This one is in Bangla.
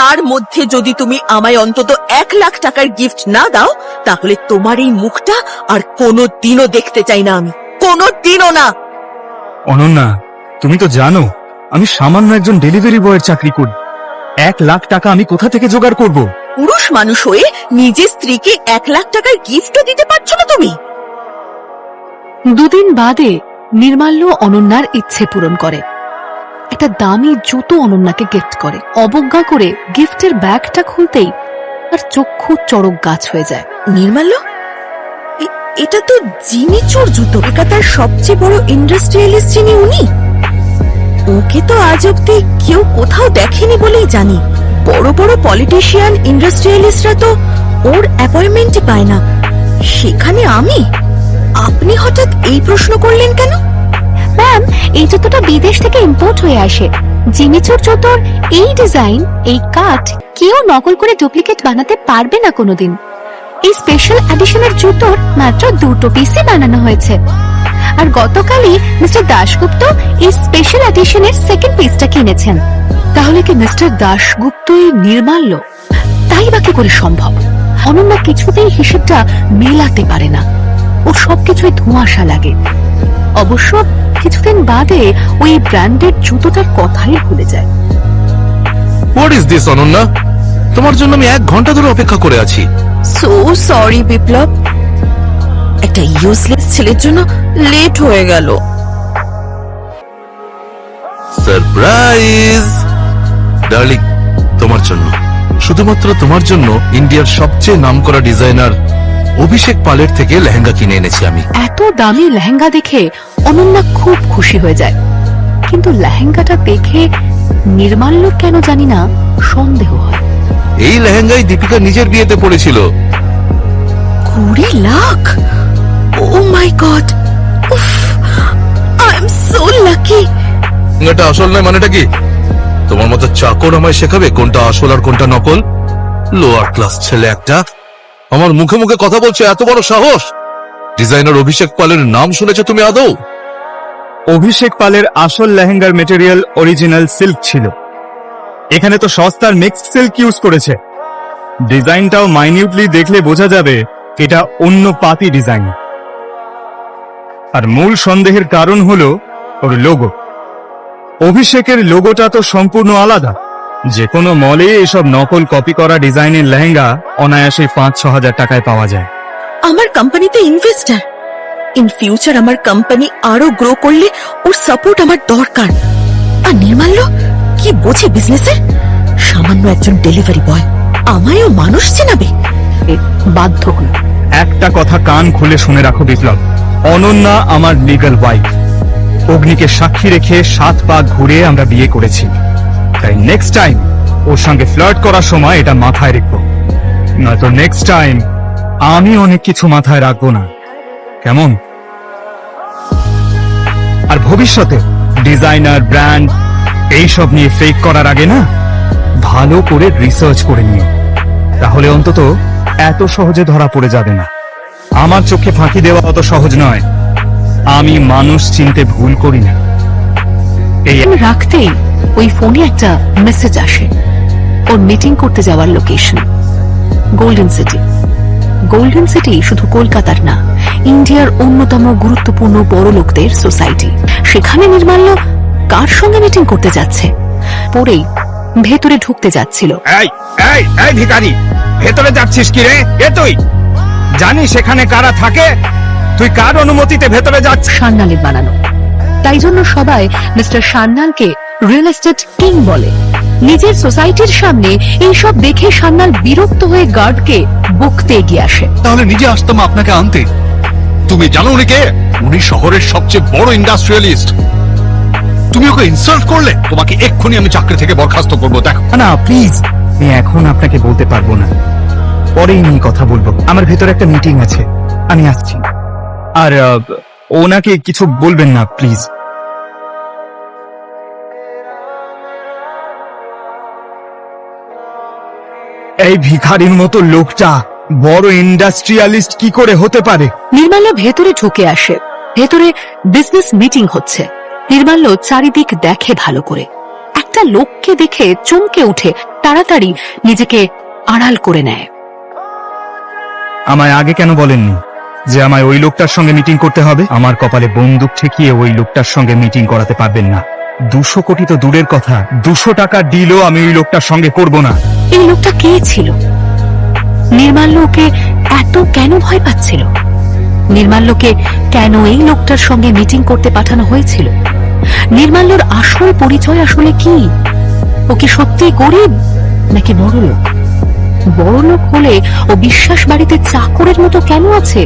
তার মধ্যে যদি তুমি আমায় অন্তত 1,00,000 টাকার গিফট না দাও, তাহলে তোমার এই মুখটা আর কোনোদিনও দেখতে চাই না আমি, কোনোদিনও না। অনন্যা, তুমি তো জানো আমি সামান্য একজন ডেলিভারি বয়ের চাকরি করি। 1,00,000 টাকা আমি কোথা থেকে জোগাড় করব? পুরুষ মানুষ হয়ে নিজের স্ত্রীকে 1,00,000 টাকার গিফটও দিতে পারছো না তুমি? দুদিন বাদে নির্মাল্য অনন্যার ইচ্ছে পূরণ করে। একটা দামি জুতো অনন্যাকে গিফট করে। অবজ্ঞা করে গিফটের ব্যাগটা খুলতেই তার চক্ষু চড়ক গাছ হয়ে যায়। নির্মাল্য, এটা তো জিমিচুর জুতো। কলকাতার সবচেয়ে বড় ইন্ডাস্ট্রিয়ালিস্ট যিনি, উনি। ওকে তো আজ অব্দি কেউ কোথাও দেখেনি বলেই জানি। বড় বড় পলিটিশিয়ান, ইন্ডাস্ট্রিয়ালিস্টরা তো ওর অ্যাপয়েন্টমেন্টই পায় না, সেখানে আপনি হঠাৎ এই প্রশ্ন করলেন কেন? ম্যাম, এই জুতোটা বিদেশ থেকে ইম্পোর্ট হয়ে আসে। জিমিচুর জুতোর এই ডিজাইন, এই কাট কেউ নকল করে ডুপ্লিকেট বানাতে পারবে না কোনোদিন। এই স্পেশাল এডিশনের জুতোর মাত্র 2 পিসই বানানো হয়েছে। আর গতকালই মিস্টার দাশগুপ্ত এই স্পেশাল এডিশনের সেকেন্ড পিসটা কিনেছেন। তাহলে কি মিস্টার দাশগুপ্তই নির্মাল্য? তাই বা কি করে সম্ভব? অনন্যা কিছুতেই হিসেবটা মেলাতে পারে না। ওর সবকিছুই ধোঁয়াশা লাগে। অবশ্য কিছুদিন বাদে ওই ব্র্যান্ডেড জুতোটার কথাই ভুলে যায়। What is this Ananya? তোমার জন্য আমি 1 ঘন্টা ধরে অপেক্ষা করে আছি। সো সরি বিপ্লব, একটা ইউজলেস ছেলের জন্য লেট হয়ে গেল। সারপ্রাইজ ডার্লিং, তোমার জন্য, শুধুমাত্র তোমার জন্য ইন্ডিয়ার সবচেয়ে নামকরা ডিজাইনার অভিষেক পালের থেকে লেহেঙ্গা কিনে এনেছি আমি। এত দামি লেহেঙ্গা দেখে অনন্যা খুব খুশি হয়ে যায়, কিন্তু লেহেঙ্গাটা দেখে নির্মাল্য কেন জানি না সন্দেহ হয়। এই লেহেঙ্গাই দীপিকা নিজের বিয়েতে পড়েছিল। 20 lakh! Oh my God, I am so lucky. এটা আসল নয় মানেটা কি? তোমার মতো চাকর আমায় শেখাবে কোনটা আসল আর কোনটা নকল? লোয়ার ক্লাস ছেলে একটা, আমার মুখে মুখে কথা বলছে, এত বড় সাহস! ডিজাইনার অভিষেক পালের নাম শুনেছো তুমি আদৌ? অভিষেক পালের আসল লেহেঙ্গার মেটেরিয়াল অরিজিনাল সিল্ক ছিল। এখানে তো সস্তার মিক্সড সিল্ক ইউজ করেছে। ডিজাইনটাও মাইনিউটলি দেখলে বোঝা যাবে এটা অন্য পাতি ডিজাইন। আর মূল সন্দেহের কারণ হলো ওর লোগো। অভিষেকের লোগোটা তো সম্পূর্ণ আলাদা। যে কোনো মলে এসব নকল কপি করা ডিজাইনের লেহেঙ্গা অনায়াসে 5-6 হাজার টাকায় পাওয়া যায়। আমার কোম্পানিতে ইনভেস্টার, ইন ফিউচার আমার কোম্পানি আরো গ্রো করলে ওর সাপোর্ট আমার দরকার। আর নির্মাল্য কি বোঝে বিজনেসের? সামান্য একজন ডেলিভারি বয় আমায়ও মানুষ চেনাবে? বাধ্য হল। একটা কথা কান খুলে শুনে রাখো বিপ্লব, অনন্যা আমার লিগ্যাল ওয়াইফ। অগ্নিকে সাক্ষী রেখে 7 পা ঘুরে আমরা বিয়ে করেছি। তাই নেক্সট টাইম ওর সঙ্গে ফ্লার্ট করার সময় এটা মাথায় রেখো, নয়তো নেক্সট টাইম আমি অনেক কিছু মাথায় রাখবো না, কেমন? আর ভবিষ্যতে ডিজাইনার, ব্র্যান্ড এইসব নিয়ে ফেক করার আগে না, ভালো করে রিসার্চ করে নিও, তাহলে অন্তত এত সহজে ধরা পড়ে যাবে না। আমার চোখে ফাঁকি দেওয়া অত সহজ নয়। আমি মানুষ চিনতে ভুল করি না। এই রাখতেই ওই ফোনে একটা মেসেজ আসে, ওর মিটিং করতে যাওয়ার location golden city. Golden city শুধু কলকাতার না, ইন্ডিয়ার অন্যতম গুরুত্বপূর্ণ বড় লোকদের সোসাইটি। সেখানে নির্মাল্য কার সঙ্গে মিটিং করতে যাচ্ছে পরেই ভেতরে ঢুকতে যাচ্ছিল। এই এই এই ভিখারি, ভেতরে যাচ্ছিস কি রে? এ তুই জানিস সেখানে কারা থাকে? তুই কার অনুমতিতে ভেতরে যাচ্ছিস? সান্যালের বানানো, তাই জন্য সবাই মিস্টার সান্যালকে রিয়েল এস্টেট কিং বলে। নিজের সোসাইটির সামনে এইসব দেখে সান্যাল বিরক্ত হয়ে গার্ডকে বকতে এগিয়ে আসে। তাহলে নিজে আসতাম আপনাকে আনতে। তুমি জানো উনি কে? উনি শহরের সবচেয়ে বড় ইন্ডাস্ট্রিয়ালিস্ট। তুমি ওকে ইনসাল্ট করলে, তোমাকে এক্ষুনি আমি চাকরি থেকে বরখাস্ত করবো। দেখো না প্লিজ, আমি এখন আপনাকে বলতে পারবো না, পরেই নিয়ে কথা বলবো। আমার ভেতরে একটা মিটিং আছে, আমি আসছি। আর ওনাকে কিছু বলবেন না প্লিজ। এই ভিখারির মতো লোকটা বড় ইন্ডাস্ট্রিয়ালিস্ট কি করে হতে পারে? নির্মাল্য ভেতরে ঢুকে আসে। ভেতরে বিজনেস মিটিং হচ্ছে। নির্মাল্য চারিদিক দেখে ভালো করে। একটা লোককে দেখে চমকে উঠে তাড়াতাড়ি নিজেকে আড়াল করে নেয়। আমায় আগে কেন বলেননি যে আমায় ওই লোকটার সঙ্গে মিটিং করতে হবে? আমার কপালে বন্দুক ঠেকিয়ে ওই লোকটার সঙ্গে মিটিং করাতে পারবেন না। 200 কোটি তো দূরের কথা, 200 টাকা ডিলও আমি ওই লোকটার সঙ্গে করব না। এই লোকটা কে ছিল? নির্মাল্য ওকে এত কেন ভয় পাচ্ছিল? নির্মাল্যকে কেন এই লোকটার সঙ্গে মিটিং করতে পাঠানো হয়েছিল? নির্মাল্যর আসল পরিচয় আসলে কি? ও কি সত্যি গরিব নাকি বড়লোক? বড়লোক হলে ও বিশ্বাস বাড়িতে চাকরের মতো কেন আছে?